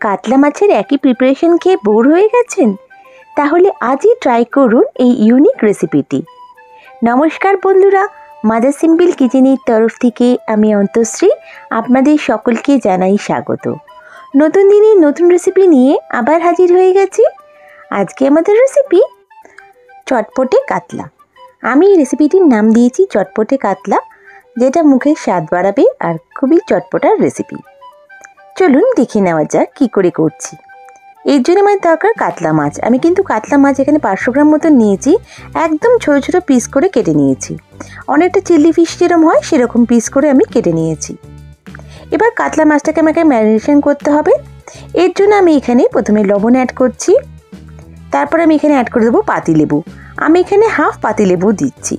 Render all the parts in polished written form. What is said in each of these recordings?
কাতলা মাছের একই প্রিপারেশন খেয়ে বোর হয়ে গেছেন? তাহলে আজই ট্রাই করুন এই ইউনিক রেসিপিটি। নমস্কার বন্ধুরা, মাদার সিম্পল কিচেনের তরফ থেকে আমি অন্তশ্রী আপনাদের সকলকে জানাই স্বাগত। নতুন দিনে নতুন রেসিপি নিয়ে আবার হাজির হয়ে গেছি। আজকে আমাদের রেসিপি চটপটে কাতলা। আমি এই রেসিপিটির নাম দিয়েছি চটপটে কাতলা, যেটা মুখের স্বাদ বাড়াবে আর খুবই চটপটার রেসিপি। চলুন দেখে নেওয়া যাক কী করে করছি। এর জন্য আমার দরকার কাতলা মাছ। আমি কিন্তু কাতলা মাছ এখানে 500 গ্রাম মতন নিয়েছি। একদম ছোটো ছোটো পিস করে কেটে নিয়েছি। অনেকটা চিলি ফিশ যেরকম হয় সেরকম পিস করে আমি কেটে নিয়েছি। এবার কাতলা মাছটাকে আমাকে ম্যারিনেশন করতে হবে। এর জন্য আমি এখানে প্রথমে লবণ অ্যাড করছি। তারপর আমি এখানে অ্যাড করে দেবো পাতিলেবু। আমি এখানে হাফ পাতিলেবু দিচ্ছি।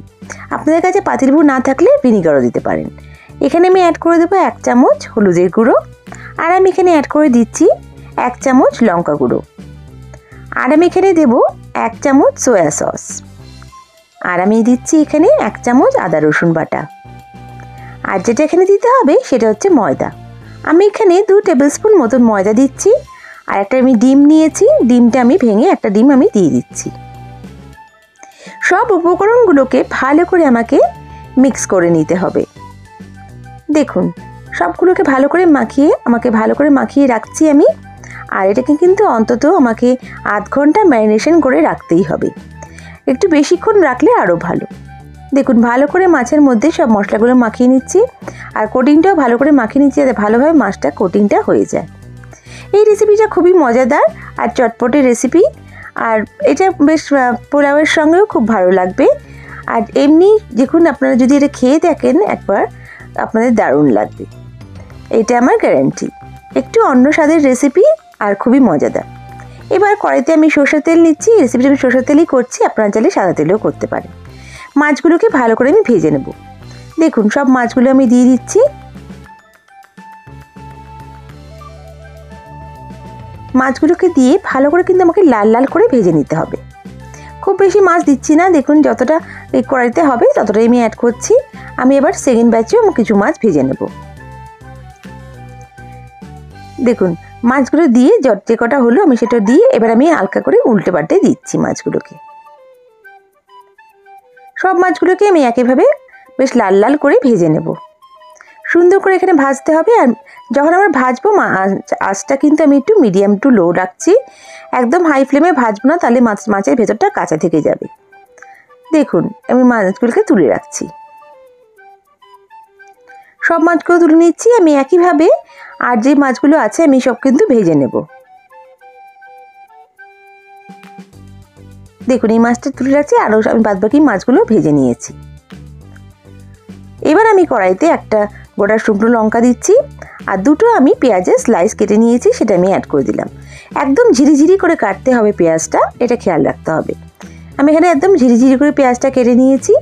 আপনাদের কাছে পাতিলেবু না থাকলে ভিনিগারও দিতে পারেন। এখানে আমি অ্যাড করে দেবো 1 চামচ হলুদের গুঁড়ো। আর আমি এখানে অ্যাড করে দিচ্ছি 1 চামচ লঙ্কা গুঁড়ো। আর আমি এখানে দেবো 1 চামচ সয়া সস। আর আমি দিচ্ছি এখানে 1 চামচ আদা রসুন বাটা। আর যেটা এখানে দিতে হবে সেটা হচ্ছে ময়দা। আমি এখানে 2 টেবিল স্পুন মতন ময়দা দিচ্ছি। আর একটা আমি ডিম নিয়েছি, ডিমটা আমি ভেঙে একটা ডিম আমি দিয়ে দিচ্ছি। সব উপকরণগুলোকে ভালো করে আমাকে মিক্স করে নিতে হবে। দেখুন, সবগুলোকে ভালো করে মাখিয়ে রাখছি আমি। আর এটাকে কিন্তু অন্তত আমাকে আধ ঘন্টা ম্যারিনেশন করে রাখতেই হবে। একটু বেশিক্ষণ রাখলে আরও ভালো। দেখুন, ভালো করে মাছের মধ্যে সব মশলাগুলো মাখিয়ে নিচ্ছি। আর কোটিংটাও ভালো করে মাখিয়ে নিচ্ছি যাতে ভালোভাবে মাছটা কোটিংটা হয়ে যায়। এই রেসিপিটা খুবই মজাদার আর চটপটে রেসিপি। আর এটা বেশ পোলাওয়ের সঙ্গেও খুব ভালো লাগবে। আর এমনি দেখুন, আপনারা যদি এটা খেয়ে দেখেন একবার, আপনাদের দারুণ লাগবে। এটা আমার গ্যারান্টি। একটু অন্য স্বাদের রেসিপি আর খুবই মজাদার। এবার কড়াইতে আমি সরষের তেল নিচ্ছি। এই রেসিপিটা আমি সরষের তেলই করছি, আপনারা চাইলে সাদা তেলেও করতে পারেন। মাছগুলোকে ভালো করে আমি ভেজে নেব। দেখুন, সব মাছগুলো আমি দিয়ে দিচ্ছি। মাছগুলোকে দিয়ে ভালো করে কিন্তু আমাকে লাল লাল করে ভেজে নিতে হবে। খুব বেশি মাছ দিচ্ছি না। দেখুন, যতটা এই কড়াইতে হবে ততটাই আমি অ্যাড করছি। আমি এবার সেকেন্ড ব্যাচেও কিছু মাছ ভেজে নেব। দেখুন, মাছগুলো দিয়ে যে কটা হলো আমি সেটা দিয়ে এবার আমি হালকা করে উল্টে পাল্টে দিচ্ছি মাছগুলোকে। সব মাছগুলোকে আমি একইভাবে বেশ লাল লাল করে ভেজে নেব। সুন্দর করে এখানে ভাজতে হবে। আর যখন আমরা ভাজবো আঁচটা কিন্তু আমি একটু মিডিয়াম টু লো রাখছি। একদম হাই ফ্লেমে ভাজবো না, তাহলে মাছের ভেতরটা কাঁচা থেকে যাবে। দেখুন, আমি মাছগুলোকে তুলে রাখছি। সব মাছগুলো তুলে নিচ্ছি আমি একইভাবে। আর যে মাছগুলো আছে আমি সব কিন্তু ভেজে নেব। দেখুন, এই মাছটা তুলে রাখছি, আরও আমি বাদবাকি মাছগুলো ভেজে নিয়েছি। এবার আমি কড়াইতে একটা গোটা শুকনো লঙ্কা দিচ্ছি। আর 2টো আমি পেঁয়াজের স্লাইস কেটে নিয়েছি, সেটা আমি অ্যাড করে দিলাম। একদম ঝিরিঝিরি করে কাটতে হবে পেঁয়াজটা, এটা খেয়াল রাখতে হবে। আমি এখানে একদম ঝিরিঝিরি করে পেঁয়াজটা কেটে নিয়েছি।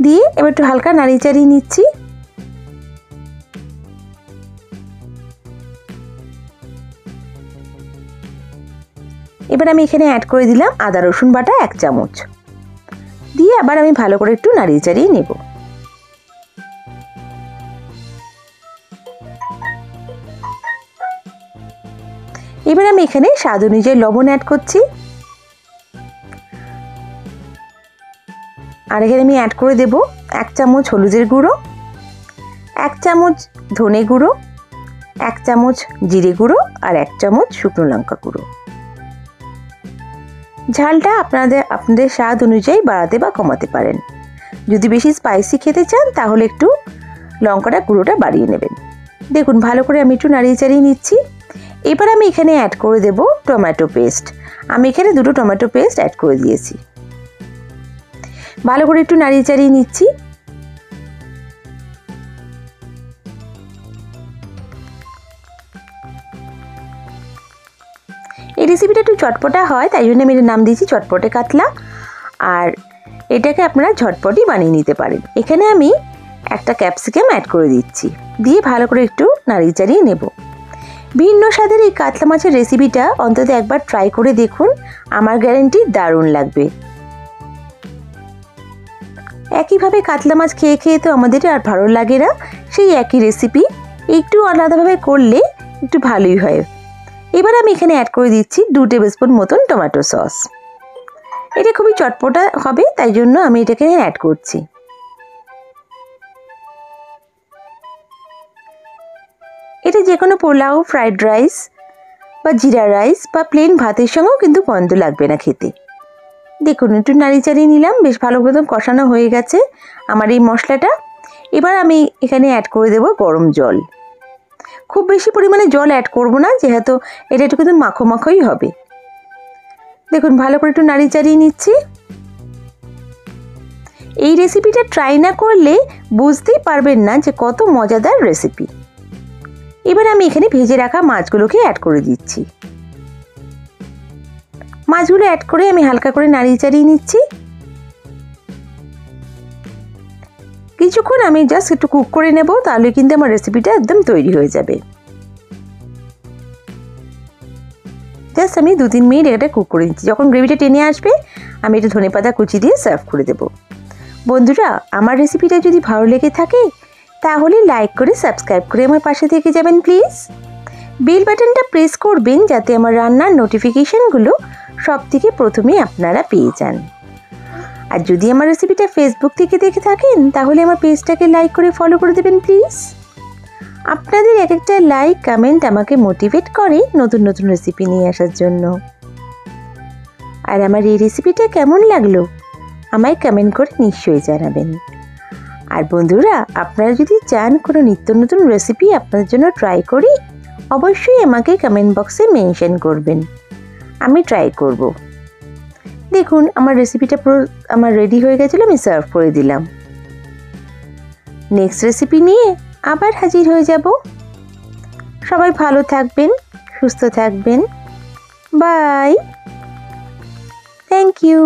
দিয়ে এবার একটু হালকা নাড়িয়ে চাড়িয়ে নিচ্ছি। এবার আমি এখানে অ্যাড করে দিলাম আদা রসুন বাটা 1 চামচ। দিয়ে আবার আমি ভালো করে একটু নাড়িয়ে চাড়িয়ে নেব। এবার আমি এখানে স্বাদ অনুযায়ী লবণ অ্যাড করছি। আর এখানে আমি অ্যাড করে দেব 1 চামচ হলুদের গুঁড়ো, 1 চামচ ধনে গুঁড়ো, 1 চামচ জিরে গুঁড়ো আর 1 চামচ শুকনো লঙ্কা গুঁড়ো। ঝালটা আপনাদের স্বাদ অনুযায়ী বাড়াতে বা কমাতে পারেন। যদি বেশি স্পাইসি খেতে চান তাহলে একটু লঙ্কাটা গুঁড়োটা বাড়িয়ে নেবেন। দেখুন, ভালো করে আমি একটু নাড়িয়ে চাড়িয়ে নিচ্ছি। এবার আমি এখানে অ্যাড করে দেব টমেটো পেস্ট। আমি এখানে 2টো টমেটো পেস্ট অ্যাড করে দিয়েছি। ভালো করে একটু নাড়িয়ে চাড়িয়ে নিচ্ছি। এই রেসিপিটা একটু চটপটা হয়, তাই জন্য আমি এর নাম দিয়েছি চটপটে কাতলা। আর এটাকে আপনারা ঝটপটই বানিয়ে নিতে পারেন। এখানে আমি একটা ক্যাপসিকাম অ্যাড করে দিচ্ছি। দিয়ে ভালো করে একটু নাড়িয়ে চাড়িয়ে নেব। ভিন্ন স্বাদের এই কাতলা মাছের রেসিপিটা অন্তত একবার ট্রাই করে দেখুন, আমার গ্যারান্টি দারুণ লাগবে। একইভাবে কাতলা মাছ খেয়ে খেয়ে তো আমাদের আর ভালো লাগে না। সেই একই রেসিপি একটু আলাদাভাবে করলে একটু ভালোই হয়। এবার আমি এখানে অ্যাড করে দিচ্ছি 2 টেবিলস্পুন মতন টমেটো সস। এটা খুবই চটপটা হবে, তাই জন্য আমি এটাকে অ্যাড করছি। এটা যে কোনো পোলাও, ফ্রাইড রাইস বা জিরা রাইস বা প্লেন ভাতের সঙ্গেও কিন্তু মন্দ লাগবে না খেতে। দেখুন একটু নাড়ি চাড়িয়ে নিলাম, বেশ ভালো মতন কষানো হয়ে গেছে আমার এই মশলাটা। এবার আমি এখানে অ্যাড করে দেব গরম জল। খুব বেশি পরিমাণে জল অ্যাড করব না, যেহেতু এটা একটু কিন্তু মাখো মাখোই হবে। দেখুন ভালো করে একটু নাড়ি চাড়িয়ে নিচ্ছি। এই রেসিপিটা ট্রাই না করলে বুঝতেই পারবেন না যে কত মজাদার রেসিপি। এবার আমি এখানে ভেজে রাখা মাছগুলোকে অ্যাড করে দিচ্ছি। মাছগুলো অ্যাড করে আমি হালকা করে নাড়িয়ে চাড়িয়ে নিচ্ছি। কিছুক্ষণ আমি জাস্ট একটু কুক করে নেব, তাহলে কিন্তু আমার রেসিপিটা একদম তৈরি হয়ে যাবে। জাস্ট আমি 2-3 মিনিট এটা কুক করে নিচ্ছি। যখন গ্রেভিটা টেনে আসবে আমি এটা ধনেপাতা কুচি দিয়ে সার্ভ করে দেব। বন্ধুরা, আমার রেসিপিটা যদি ভালো লেগে থাকে তাহলে লাইক করে সাবস্ক্রাইব করে আমার পাশে থেকে যাবেন প্লিজ। বেল বাটনটা প্রেস করবেন যাতে আমার রান্নার নোটিফিকেশানগুলো সব থেকে প্রথমে আপনারা পেয়ে যান। আর যদি আমার রেসিপিটা ফেসবুক থেকে দেখে থাকেন তাহলে আমার পেজটাকে লাইক করে ফলো করে দেবেন প্লিজ। আপনাদের এক একটা লাইক কমেন্ট আমাকে মোটিভেট করে নতুন নতুন রেসিপি নিয়ে আসার জন্য। আর আমার এই রেসিপিটা কেমন লাগলো আমায় কমেন্ট করে নিশ্চয়ই জানাবেন। আর বন্ধুরা, আপনারা যদি চান কোনো নিত্য নতুন রেসিপি আপনাদের জন্য ট্রাই করি, অবশ্যই আমাকে কমেন্ট বক্সে মেনশন করবেন, আমি ট্রাই করব। দেখুন আমার রেসিপিটা পুরো আমার রেডি হয়ে গেছিলো, আমি সার্ভ করে দিলাম। নেক্সট রেসিপি নিয়ে আবার হাজির হয়ে যাব। সবাই ভালো থাকবেন, সুস্থ থাকবেন। Bye, thank you.